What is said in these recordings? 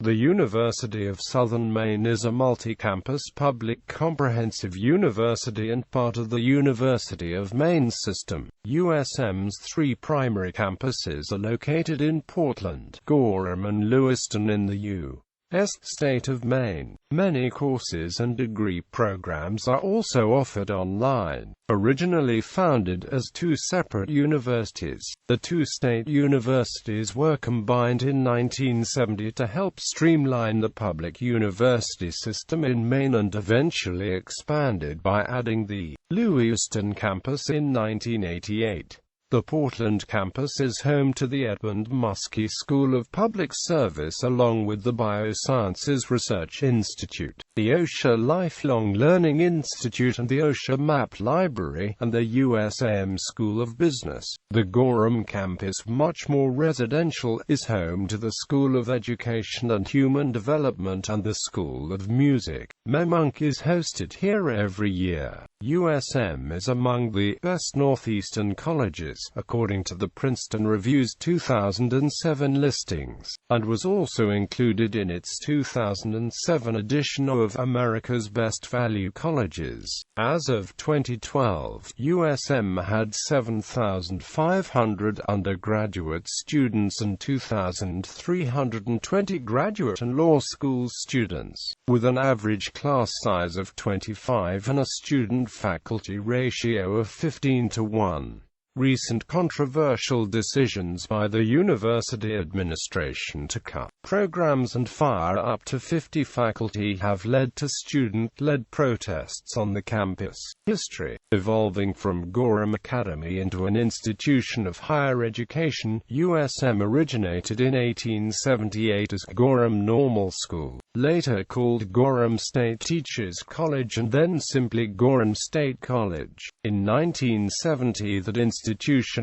The University of Southern Maine is a multi-campus public comprehensive university and part of the University of Maine System.USM's three primary campuses are located in Portland, Gorham and Lewiston in the U.S.state of Maine. Many courses and degree programs are also offered online. Originally founded as two separate universities, the two state universities were combined in 1970 to help streamline the public university system in Maine and eventually expanded by adding the Lewiston campus in 1988. The Portland campus is home to the Edmund Muskie School of Public Service along with the Biosciences Research Institute, the OSHA Lifelong Learning Institute and the OSHA Map Library, and the USAM School of Business. The Gorham campus, much more residential, is home to the School of Education and Human Development and the School of Music. MEMUNC is hosted here every year. USM is among the best northeastern colleges, according to the Princeton Review's 2007 listings, and was also included in its 2007 edition of America's Best Value Colleges. As of 2012, USM had 7,500 undergraduate students and 2,320 graduate and law school students, with an average class size of 25 and a student-faculty ratio of 15:1. Recent controversial decisions by the university administration to cut programs and fire up to 50 faculty have led to student-led protests on the campus. History: evolving from Gorham Academy into an institution of higher education, USM originated in 1878 as Gorham Normal School, later called Gorham State Teachers College and then simply Gorham State College. In 1970 that institution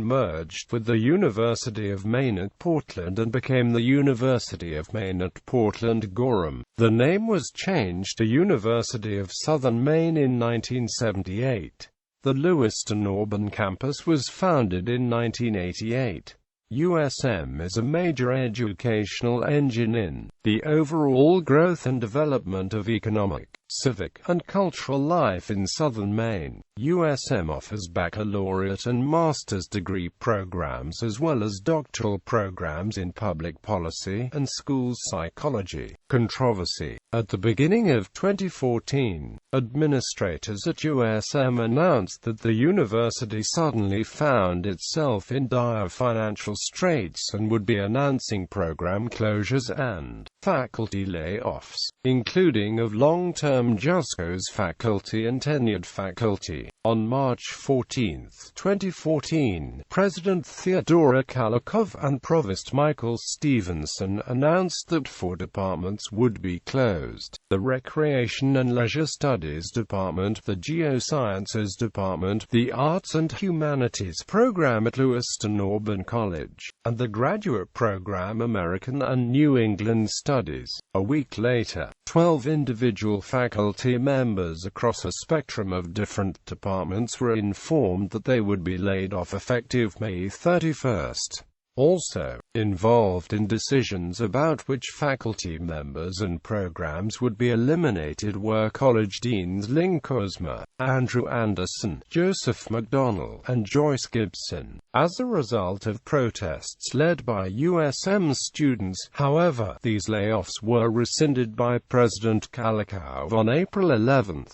merged with the University of Maine at Portland and became the University of Maine at Portland-Gorham. The name was changed to University of Southern Maine in 1978. The Lewiston-Auburn campus was founded in 1988. USM is a major educational engine in the overall growth and development of economic, civic, and cultural life in southern Maine. USM offers baccalaureate and master's degree programs as well as doctoral programs in public policy and school psychology. Controversy: at the beginning of 2014, administrators at USM announced that the university suddenly found itself in dire financial straits and would be announcing program closures and faculty layoffs, including of long-term JUSCOs faculty and tenured faculty. On March 14, 2014, President Theodora Kalikov and Provost Michael Stevenson announced that 4 departments would be closed: the Recreation and Leisure Studies Department, the Geosciences Department, the Arts and Humanities Program at Lewiston-Auburn College, and the Graduate Program American and New England Studies. A week later, 12 individual faculty members across a spectrum of different departments were informed that they would be laid off effective May 31. Also involved in decisions about which faculty members and programs would be eliminated were college deans Lynn Kozma, Andrew Anderson, Joseph McDonnell, and Joyce Gibson. As a result of protests led by USM students, however, these layoffs were rescinded by President Kalikov on April 11.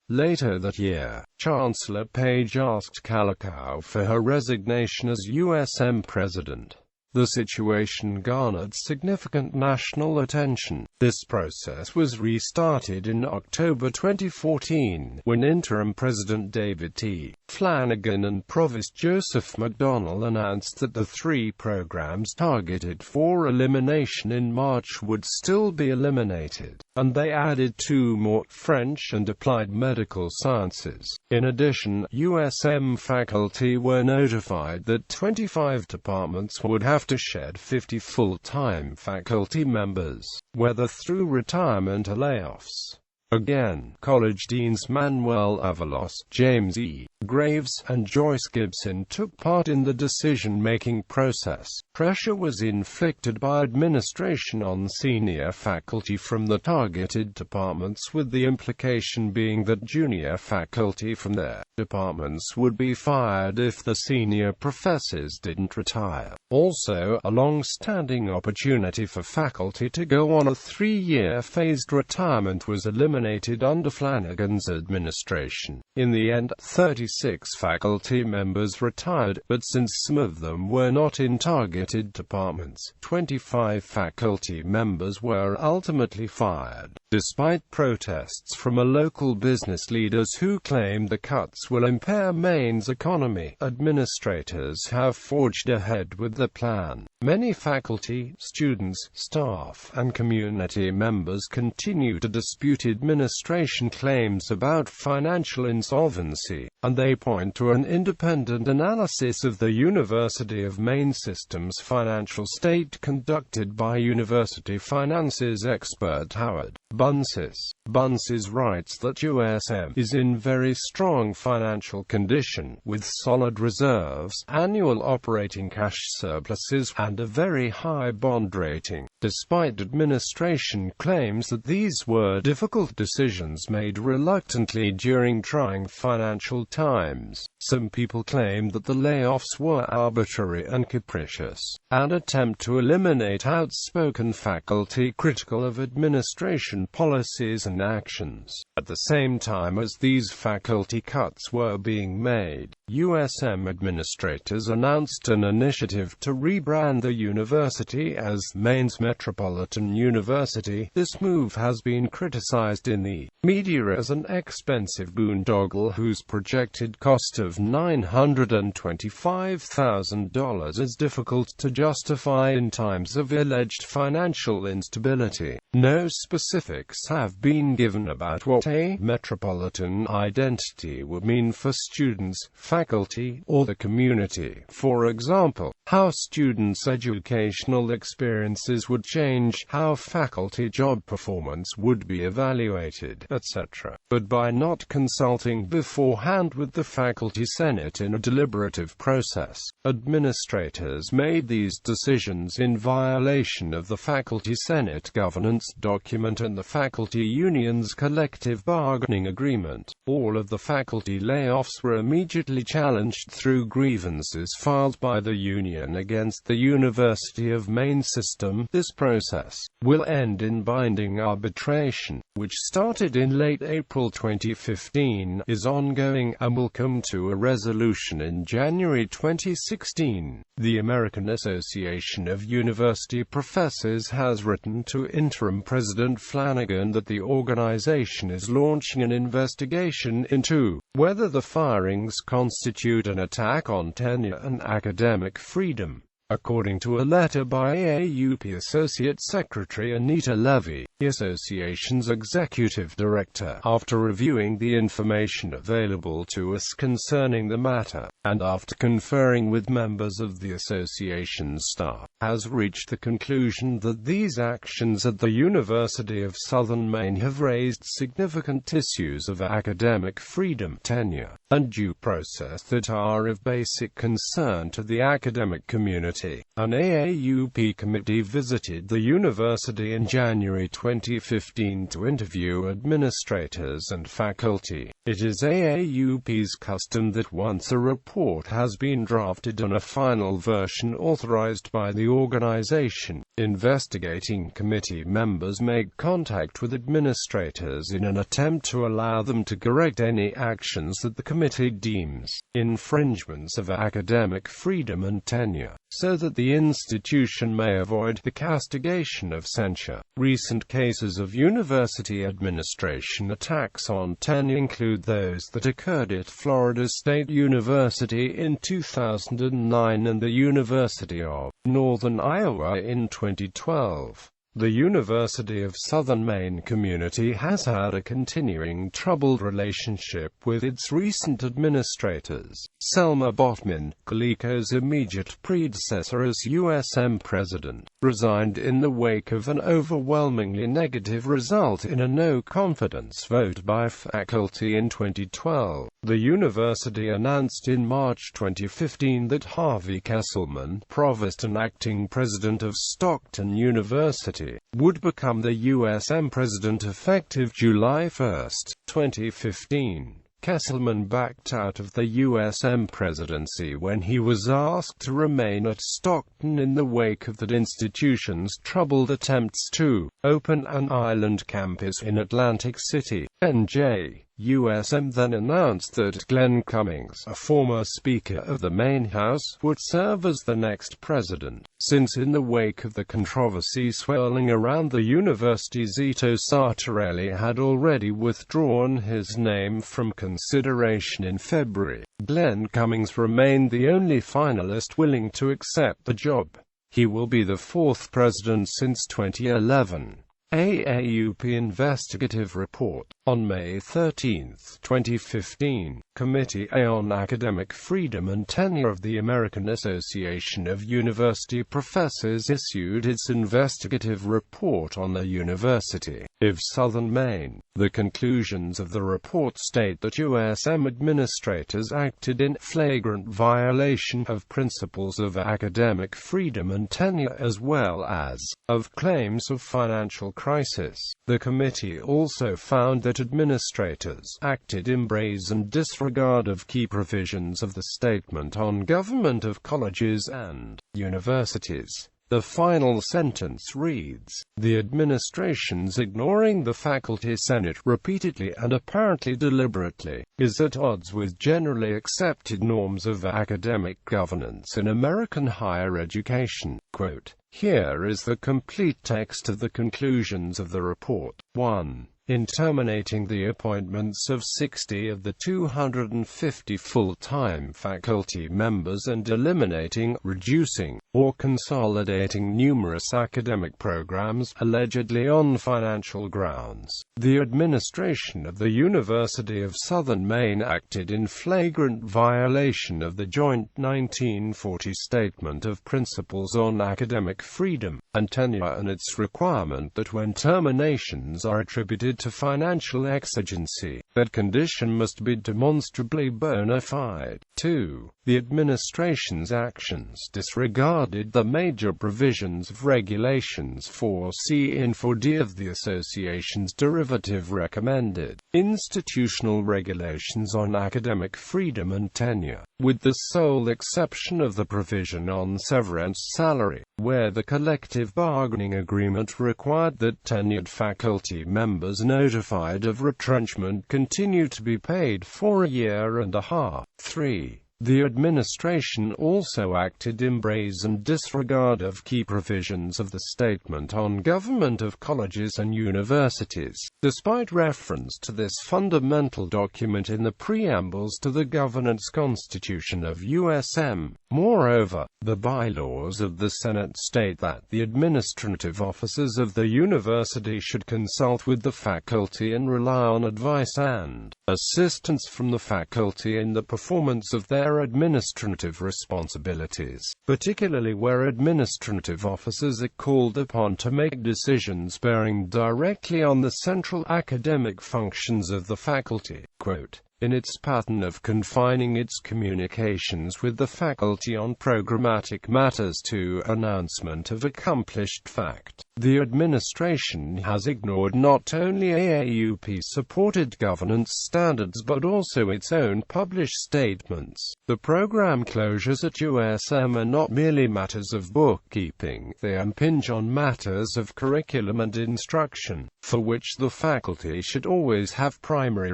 Later that year, Chancellor Page asked Kalikov for her resignation as USM president. The situation garnered significant national attention. This process was restarted in October 2014, when interim President David T. Flanagan and Provost Joseph McDonnell announced that the 3 programs targeted for elimination in March would still be eliminated, and they added 2 more: French and Applied Medical Sciences. In addition, USM faculty were notified that 25 departments would have to shed 50 full-time faculty members, whether through retirement or layoffs. Again, college deans Manuel Avalos, James E. Graves, and Joyce Gibson took part in the decision-making process. Pressure was inflicted by administration on senior faculty from the targeted departments, with the implication being that junior faculty from their departments would be fired if the senior professors didn't retire. Also, a long-standing opportunity for faculty to go on a 3-year phased retirement was eliminated under Flanagan's administration. In the end, 36 faculty members retired, but since some of them were not in targeted departments, 25 faculty members were ultimately fired. Despite protests from local business leaders who claimed the cuts will impair Maine's economy, administrators have forged ahead with the plan. Many faculty, students, staff, and community members continue to dispute administration claims about financial insolvency, and they point to an independent analysis of the University of Maine System's financial state conducted by university finances expert Howard Buncis. Buncis writes that USM is in very strong financial condition, with solid reserves, annual operating cash surpluses, and a very high bond rating. Despite administration claims that these were difficult decisions made reluctantly during trying financial times, some people claim that the layoffs were arbitrary and capricious, an attempt to eliminate outspoken faculty critical of administration policies and actions. At the same time as these faculty cuts were being made, USM administrators announced an initiative to rebrand the university as Maine's Metropolitan University. This move has been criticized in the media as an expensive boondoggle whose projected cost of $925,000 is difficult to justify in times of alleged financial instability. No specifics have been given about what a metropolitan identity would mean for students, faculty, or the community. For example, how students' educational experiences would change, how faculty job performance would be evaluated, etc. But by not consulting beforehand with the Faculty Senate in a deliberative process, administrators made these decisions in violation of the Faculty Senate governance document and the faculty union's collective bargaining agreement. All of the faculty layoffs were immediately challenged through grievances filed by the union against the University of Maine System. This process will end in binding arbitration, which started in late April 2015, is ongoing, and will come to a resolution in January 2016. The American Association of University Professors has written to interim President Flanagan that the organization is launching an investigation into whether the firings constitute an attack on tenure and academic freedom. According to a letter by AAUP Associate Secretary Anita Levy, the association's executive director, after reviewing the information available to us concerning the matter, and after conferring with members of the association's staff, has reached the conclusion that these actions at the University of Southern Maine have raised significant issues of academic freedom, tenure, and due process that are of basic concern to the academic community. An AAUP committee visited the university in January 2015 to interview administrators and faculty. It is AAUP's custom that once a report has been drafted and a final version authorized by the organization, investigating committee members make contact with administrators in an attempt to allow them to correct any actions that the committee deems infringements of academic freedom and tenure, so that the institution may avoid the castigation of censure. Recent cases of university administration attacks on tenure include those that occurred at Florida State University in 2009 and the University of Northern Iowa in 2012. The University of Southern Maine community has had a continuing troubled relationship with its recent administrators. Selma Botman, Coleco's immediate predecessor as USM president, resigned in the wake of an overwhelmingly negative result in a no-confidence vote by faculty in 2012. The university announced in March 2015 that Harvey Kesselman, provost and acting president of Stockton University, would become the USM president effective July 1, 2015. Kesselman backed out of the USM presidency when he was asked to remain at Stockton in the wake of that institution's troubled attempts to open an island campus in Atlantic City, NJ. USM then announced that Glenn Cummings, a former Speaker of the Maine House, would serve as the next president. Since in the wake of the controversy swirling around the university, Zito Sartorelli had already withdrawn his name from consideration in February, Glenn Cummings remained the only finalist willing to accept the job. He will be the fourth president since 2011. AAUP Investigative Report. On May 13, 2015, Committee A on Academic Freedom and Tenure of the American Association of University Professors issued its investigative report on the University of Southern Maine. The conclusions of the report state that USM administrators acted in flagrant violation of principles of academic freedom and tenure as well as of claims of financial crisis. The committee also found that administrators acted in brazen disregard of key provisions of the Statement on Government of Colleges and Universities. The final sentence reads, "The administration's ignoring the faculty senate repeatedly and apparently deliberately is at odds with generally accepted norms of academic governance in American higher education." Quote, here is the complete text of the conclusions of the report. 1. In terminating the appointments of 60 of the 250 full-time faculty members and eliminating, reducing, or consolidating numerous academic programs, allegedly on financial grounds, the administration of the University of Southern Maine acted in flagrant violation of the joint 1940 Statement of Principles on Academic Freedom and Tenure and its requirement that when terminations are attributed to financial exigency, that condition must be demonstrably bona fide. 2. The administration's actions disregarded the major provisions of Regulations 4C and 4D of the Association's derivative recommended institutional regulations on academic freedom and tenure, with the sole exception of the provision on severance salary, where the collective bargaining agreement required that tenured faculty members notified of retrenchment continue to be paid for a year and a half. 3. The administration also acted in brazen disregard of key provisions of the Statement on Government of Colleges and Universities, despite reference to this fundamental document in the preambles to the Governance Constitution of USM. Moreover, the bylaws of the Senate state that the administrative officers of the university should consult with the faculty and rely on advice and assistance from the faculty in the performance of their administrative responsibilities, particularly where administrative officers are called upon to make decisions bearing directly on the central academic functions of the faculty. Quote, in its pattern of confining its communications with the faculty on programmatic matters to announcement of accomplished fact, the administration has ignored not only AAUP-supported governance standards but also its own published statements. The program closures at USM are not merely matters of bookkeeping, they impinge on matters of curriculum and instruction, for which the faculty should always have primary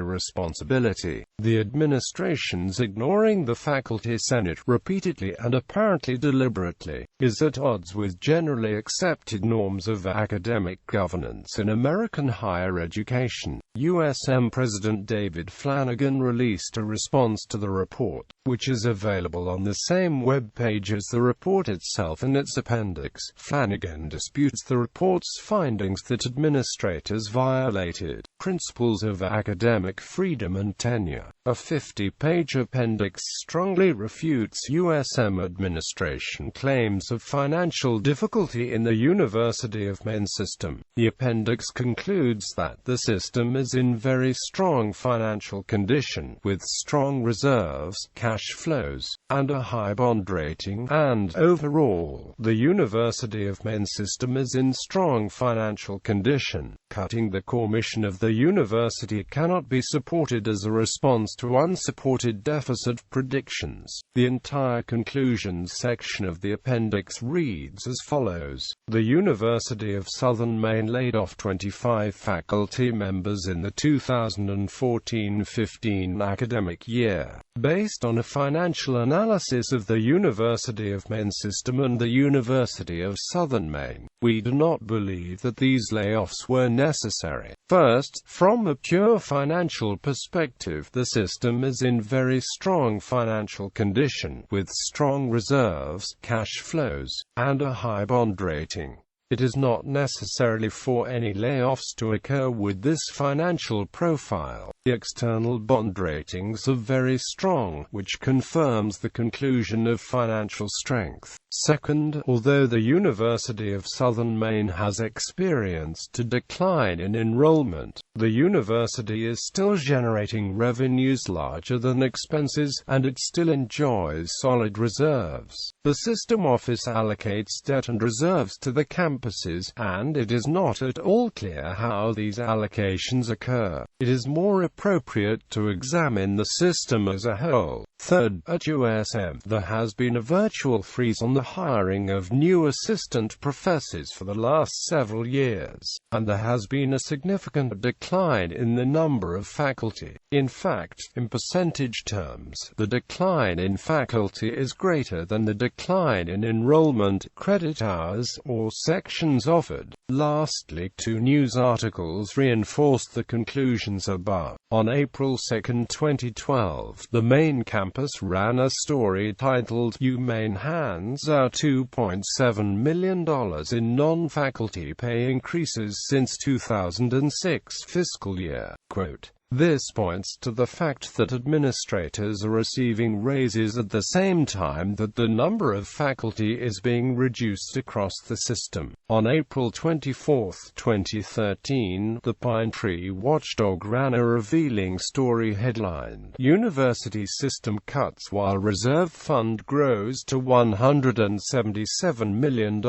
responsibility. faculty. The administration's ignoring the faculty senate repeatedly and apparently deliberately is at odds with generally accepted norms of academic governance in American higher education. USM President David Flanagan released a response to the report, which is available on the same web page as the report itself in its appendix. Flanagan disputes the report's findings that administrators violated principles of academic freedom and tenure. A 50-page appendix strongly refutes USM administration claims of financial difficulty in the University of Maine system. The appendix concludes that the system is in very strong financial condition, with strong reserves, cash flows, and a high bond rating, and, overall, the University of Maine system is in strong financial condition. Cutting the core mission of the university cannot be supported as a response to unsupported deficit predictions. The entire conclusions section of the appendix reads as follows: The University of Southern Maine laid off 25 faculty members in the 2014-15 academic year. Based on a financial analysis of the University of Maine system and the University of Southern Maine, we do not believe that these layoffs were necessary. First, from a pure financial perspective, the system is in very strong financial condition, with strong reserves, cash flows, and a high bond rating. It is not necessarily for any layoffs to occur with this financial profile. The external bond ratings are very strong, which confirms the conclusion of financial strength. Second, although the University of Southern Maine has experienced a decline in enrollment, the university is still generating revenues larger than expenses, and it still enjoys solid reserves. The system office allocates debt and reserves to the campuses, and it is not at all clear how these allocations occur. It is more appropriate to examine the system as a whole. Third, at USM, there has been a virtual freeze on the hiring of new assistant professors for the last several years, and there has been a significant decline in the number of faculty. In fact, in percentage terms, the decline in faculty is greater than the decline in enrollment, credit hours, or sections offered. Lastly, 2 news articles reinforced the conclusions above. On April 2, 2012, the Maine campus ran a story titled "UMaine Hands Out $2.7 million in Non-Faculty Pay Increases Since 2006 Fiscal Year." Quote, "This points to the fact that administrators are receiving raises at the same time that the number of faculty is being reduced across the system." On April 24, 2013, the Pine Tree Watchdog ran a revealing story headlined, "University System Cuts While Reserve Fund Grows to $177 million."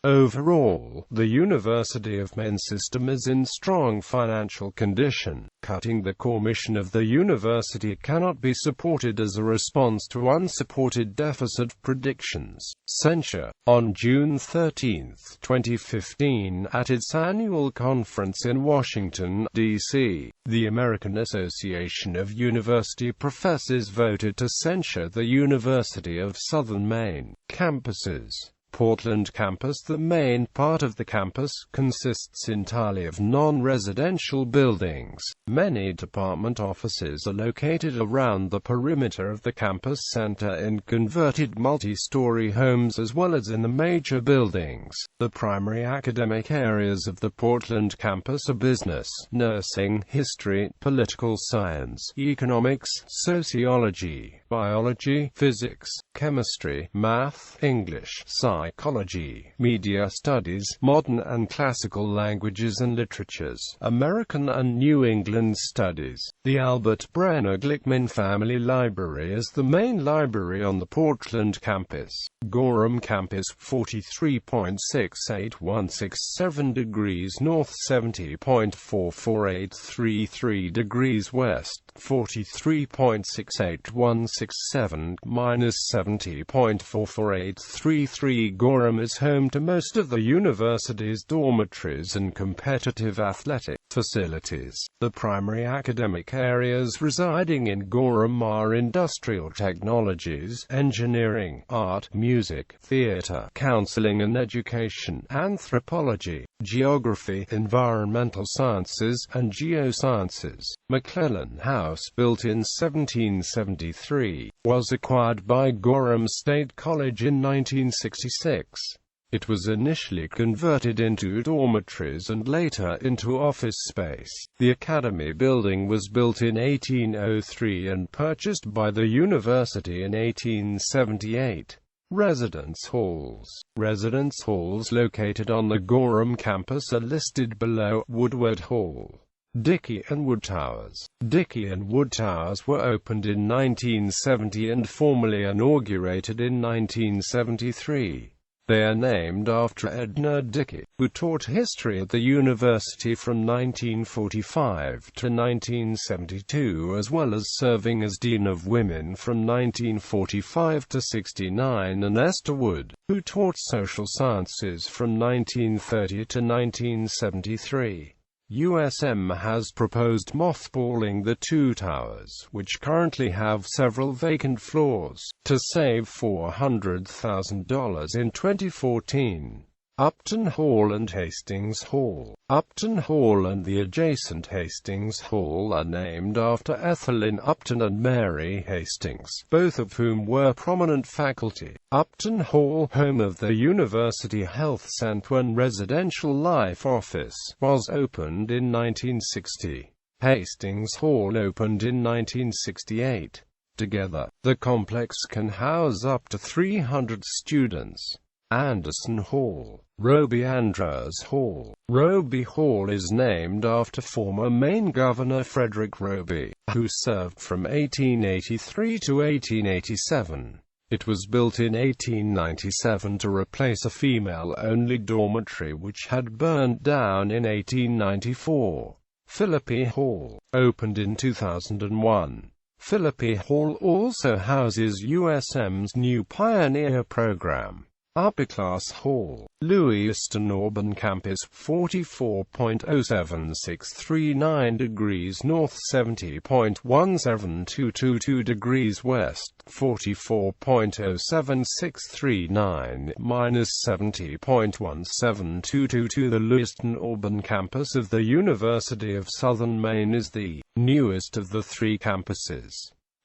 Overall, the University of Maine system is in strong financial condition. Cutting the core mission of the university cannot be supported as a response to unsupported deficit predictions. Censure. On June 13, 2015, at its annual conference in Washington, D.C., the American Association of University Professors voted to censure the University of Southern Maine campuses. Portland campus. The main part of the campus consists entirely of non-residential buildings. Many department offices are located around the perimeter of the campus center in converted multi-story homes as well as in the major buildings. The primary academic areas of the Portland campus are business, nursing, history, political science, economics, sociology, biology, physics, chemistry, math, English, psychology, media studies, modern and classical languages and literatures, American and New England studies. The Albert Brenner Glickman Family Library is the main library on the Portland campus. Gorham campus, 43.68167 degrees north, 70.44833 degrees west. 43.68167-70.44833. Gorham is home to most of the university's dormitories and competitive athletic facilities. The primary academic areas residing in Gorham are industrial technologies, engineering, art, music, theatre, counseling and education, anthropology, geography, environmental sciences, and geosciences. McClellan House, built in 1773, was acquired by Gorham State College in 1966. It was initially converted into dormitories and later into office space. The Academy building was built in 1803 and purchased by the university in 1878. Residence halls. Residence halls located on the Gorham campus are listed below. Woodward Hall. Dickey and Wood Towers. Dickey and Wood Towers were opened in 1970 and formally inaugurated in 1973. They are named after Edna Dickey, who taught history at the university from 1945 to 1972, as well as serving as Dean of Women from 1945 to 69, and Esther Wood, who taught social sciences from 1930 to 1973. USM has proposed mothballing the two towers, which currently have several vacant floors, to save $400,000 in 2014. Upton Hall and Hastings Hall. Upton Hall and the adjacent Hastings Hall are named after Ethelyn Upton and Mary Hastings, both of whom were prominent faculty. Upton Hall, home of the University Health Centre and Residential Life Office, was opened in 1960. Hastings Hall opened in 1968. Together, the complex can house up to 300 students. Anderson Hall. Roby Andrews Hall. Roby Hall is named after former Maine Governor Frederick Roby, who served from 1883 to 1887. It was built in 1897 to replace a female-only dormitory which had burned down in 1894. Philippi Hall. Opened in 2001. Philippi Hall also houses USM's new Pioneer program. Upperclass Hall. Lewiston Auburn Campus, 44.07639 degrees north, 70.17222 degrees west, 44.07639 minus 70.17222. The Lewiston Auburn campus of the University of Southern Maine is the newest of the three campuses.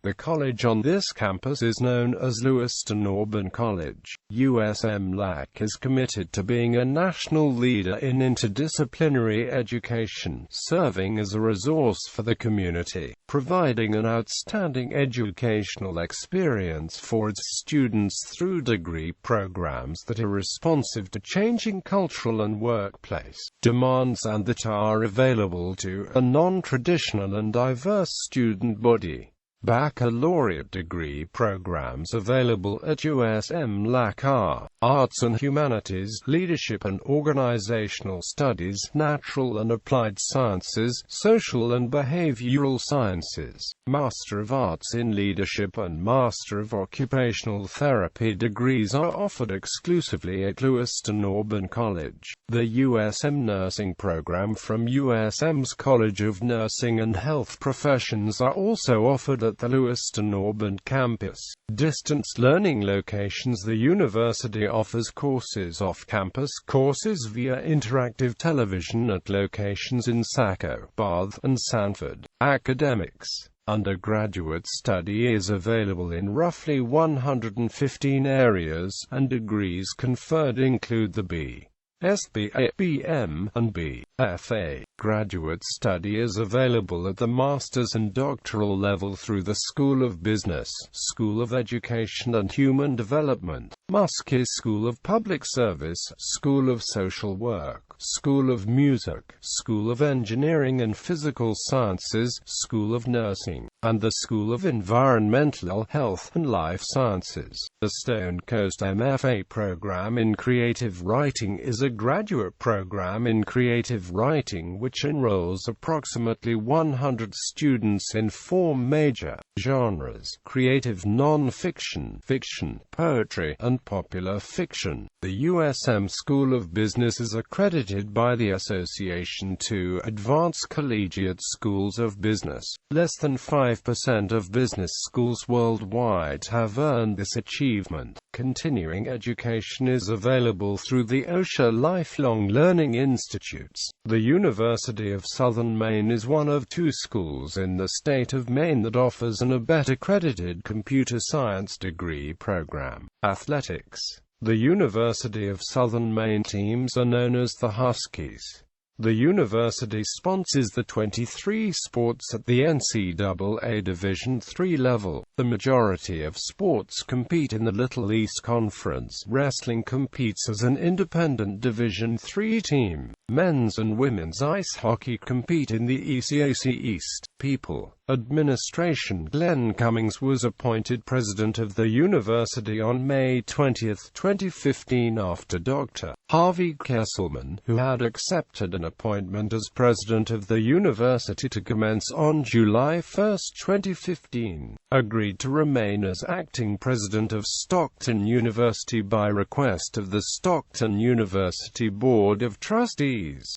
The college on this campus is known as Lewiston Auburn College. USM-LAC is committed to being a national leader in interdisciplinary education, serving as a resource for the community, providing an outstanding educational experience for its students through degree programs that are responsive to changing cultural and workplace demands and that are available to a non-traditional and diverse student body. Baccalaureate degree programs available at USM-LAC are Arts and Humanities, Leadership and Organizational Studies, Natural and Applied Sciences, Social and Behavioral Sciences. Master of Arts in Leadership and Master of Occupational Therapy degrees are offered exclusively at Lewiston Auburn College. The USM Nursing program from USM's College of Nursing and Health Professions are also offered at the Lewiston Auburn campus. Distance learning locations. The university offers courses off-campus, courses via interactive television at locations in Saco, Bath, and Sanford. Academics. Undergraduate study is available in roughly 115 areas, and degrees conferred include the B.Sba, BM, and B.Fa. Graduate study is available at the master's and doctoral level through the School of Business, School of Education and Human Development, Muskie School of Public Service, School of Social Work, School of Music, School of Engineering and Physical Sciences, School of Nursing, and the School of Environmental Health and Life Sciences. The Stone Coast MFA program in Creative Writing is a graduate program in creative writing which enrolls approximately 100 students in 4 major genres: creative non-fiction, fiction, poetry, and popular fiction. The USM School of Business is accredited by the Association to Advanced Collegiate Schools of Business. Less than 5% of business schools worldwide have earned this achievement. Continuing education is available through the OSHA Lifelong Learning Institutes. The University of Southern Maine is one of 2 schools in the state of Maine that offers an ABET-accredited computer science degree program. Athletics. The University of Southern Maine teams are known as the Huskies. The university sponsors the 23 sports at the NCAA Division III level. The majority of sports compete in the Little East Conference. Wrestling competes as an independent Division III team. Men's and women's ice hockey compete in the ECAC East. People. Administration. Glenn Cummings was appointed president of the university on May 20, 2015 after Dr. Harvey Kesselman, who had accepted an appointment as president of the university to commence on July 1, 2015, agreed to remain as acting president of Stockton University by request of the Stockton University Board of Trustees.